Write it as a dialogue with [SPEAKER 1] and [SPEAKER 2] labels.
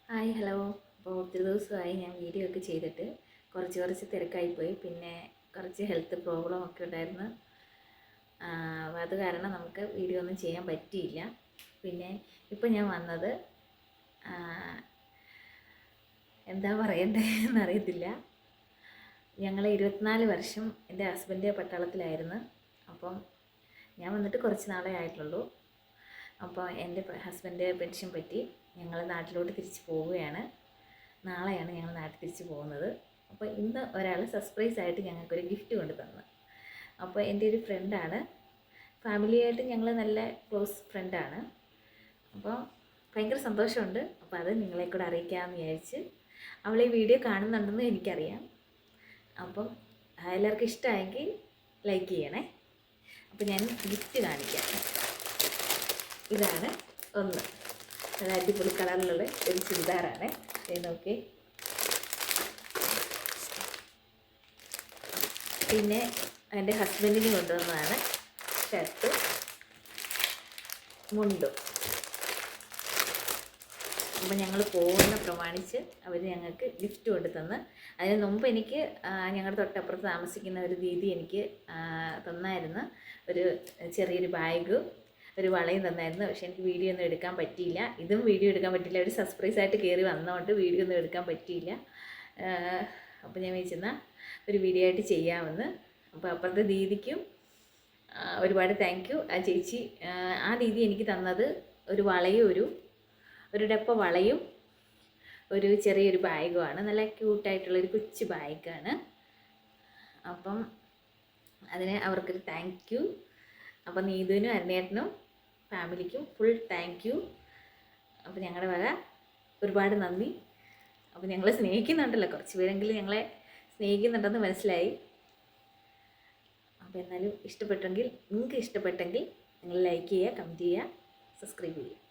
[SPEAKER 1] Hi hello. അപ്പോൾ ഒത്തിരി ദിവസമായി ഞാൻ വീഡിയോ ഒക്കെ ചെയ്തിട്ട് കുറച്ച് തിരക്കായിപ്പോയി. പിന്നെ കുറച്ച് ഹെൽത്ത് പ്രോബ്ലം ഒക്കെ ഉണ്ടായിരുന്നു. അപ്പോൾ അത് കാരണം നമുക്ക് വീഡിയോ ഒന്നും ചെയ്യാൻ പറ്റിയില്ല. പിന്നെ ഇപ്പം ഞാൻ വന്നത് എന്താ പറയണ്ടേ എന്നറിയത്തില്ല. ഞങ്ങൾ 24 വർഷം എൻ്റെ ഹസ്ബൻഡ് പട്ടാളത്തിലായിരുന്നു. അപ്പം ഞാൻ വന്നിട്ട് കുറച്ച് നാളേ ആയിട്ടുള്ളൂ. അപ്പോൾ എൻ്റെ ഹസ്ബൻഡ് പെൻഷൻ പറ്റി ഞങ്ങൾ നാട്ടിലോട്ട് തിരിച്ച് പോവുകയാണ്. നാളെയാണ് ഞങ്ങൾ നാട്ടിൽ തിരിച്ച് പോകുന്നത്. അപ്പോൾ ഇന്ന് ഒരാൾ സർപ്രൈസ് ആയിട്ട് ഞങ്ങൾക്കൊരു ഗിഫ്റ്റ് കൊണ്ട് തന്നു. അപ്പോൾ എൻ്റെ ഒരു ഫ്രണ്ടാണ്, ഫാമിലിയായിട്ട് ഞങ്ങൾ നല്ല ക്ലോസ് ഫ്രണ്ടാണ്. അപ്പോൾ ഭയങ്കര സന്തോഷമുണ്ട്. അപ്പോൾ അത് നിങ്ങളെ കൂടെ അറിയിക്കാമെന്ന് വിചാരിച്ച്. അവൾ ഈ വീഡിയോ കാണുന്നുണ്ടെന്ന് എനിക്കറിയാം. അപ്പം എല്ലാവർക്കും ഇഷ്ടമായെങ്കിൽ ലൈക്ക് ചെയ്യണേ. അപ്പോൾ ഞാൻ ഗിഫ്റ്റ് കാണിക്കാം. ഇതാണ് ഒന്ന്. അത് അടിപൊളി കളറിലുള്ള ഒരു ചുരിദാറാണ്. നോക്കി. പിന്നെ എൻ്റെ ഹസ്ബൻഡിന് കൊണ്ടുവന്നതാണ് ഷർട്ട്, മുണ്ടും. അപ്പോൾ ഞങ്ങൾ പോകുന്ന പ്രമാണിച്ച് അവർ ഞങ്ങൾക്ക് ഗിഫ്റ്റ് കൊണ്ട് തന്ന്. അതിന് മുമ്പ് എനിക്ക് ഞങ്ങളുടെ തൊട്ടപ്പുറത്ത് താമസിക്കുന്ന ഒരു ദീദി എനിക്ക് തന്നായിരുന്നു ഒരു ചെറിയൊരു ബാഗ്, ഒരു വളയും തന്നായിരുന്നു. പക്ഷേ എനിക്ക് വീഡിയോ ഒന്നും എടുക്കാൻ പറ്റിയില്ല. ഇതും വീഡിയോ എടുക്കാൻ പറ്റില്ല. ഒരു സർപ്രൈസ് ആയിട്ട് കയറി വന്നതുകൊണ്ട് വീഡിയോ ഒന്നും എടുക്കാൻ പറ്റിയില്ല. അപ്പോൾ ഞാൻ വിചാരിച്ചെന്നാൽ ഒരു വീഡിയോ ആയിട്ട് ചെയ്യാമെന്ന്. അപ്പോൾ അപ്പുറത്തെ ദീദിക്കും ഒരുപാട് താങ്ക് യു. ആ ചേച്ചി, ആ ദീദി എനിക്ക് തന്നത് ഒരു വളയും ഒരു ഡപ്പ വളയും ഒരു ചെറിയൊരു ബാഗുമാണ്. നല്ല ക്യൂട്ടായിട്ടുള്ളൊരു കൊച്ചു ബാഗാണ്. അപ്പം അതിന് അവർക്കൊരു താങ്ക് യു. അപ്പം നീതുവിനും അരുണേട്ടനും ഫാമിലിക്കും ഫുൾ താങ്ക് യു. അപ്പോൾ ഞങ്ങളുടെ വക ഒരുപാട് നന്ദി. അപ്പോൾ ഞങ്ങളെ സ്നേഹിക്കുന്നുണ്ടല്ലോ, കുറച്ച് പേരെങ്കിലും ഞങ്ങളെ സ്നേഹിക്കുന്നുണ്ടെന്ന് മനസ്സിലായി. അപ്പോൾ എന്നാലും നിങ്ങൾക്ക് ഇഷ്ടപ്പെട്ടെങ്കിൽ നിങ്ങൾ ലൈക്ക് ചെയ്യുക, കമൻറ്റ് ചെയ്യുക, സബ്സ്ക്രൈബ് ചെയ്യുക.